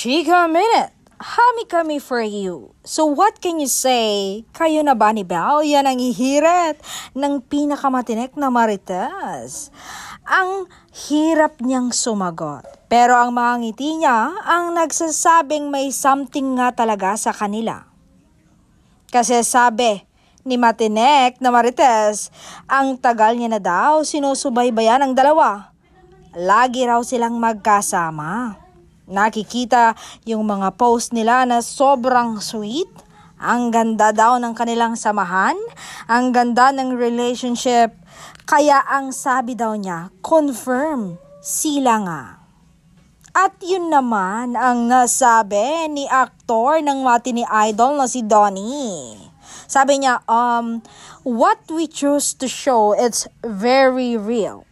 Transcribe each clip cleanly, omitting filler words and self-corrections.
Chika Minute, hami kami for you. So what can you say? Kayo na ba ni Belle? Yan ang ihirit ng pinakamatinik na marites. Ang hirap niyang sumagot. Pero ang mga ngiti niya ang nagsasabing may something nga talaga sa kanila. Kasi sabi ni Matinek na marites, ang tagal niya na daw sinusubaybayan ang dalawa. Lagi raw silang magkasama. Nakikita yung mga post nila na sobrang sweet. Ang ganda daw ng kanilang samahan. Ang ganda ng relationship. Kaya ang sabi daw niya, confirm, sila nga. At yun naman ang nasabi ni aktor ng matini idol na si Donnie. Sabi niya, what we choose to show, it's very real.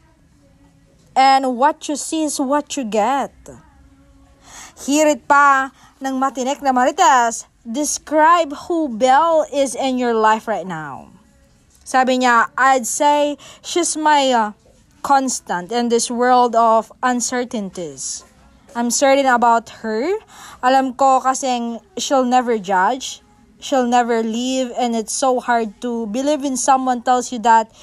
And what you see is what you get. Hirit pa ng matinik na marites, describe who Belle is in your life right now. Sabi niya, I'd say she's my constant in this world of uncertainties. I'm certain about her. Alam ko kasing she'll never judge. She'll never leave, and it's so hard to believe in someone tells you that.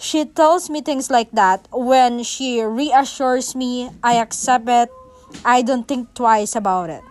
She tells me things like that. When she reassures me, I accept it. I don't think twice about it.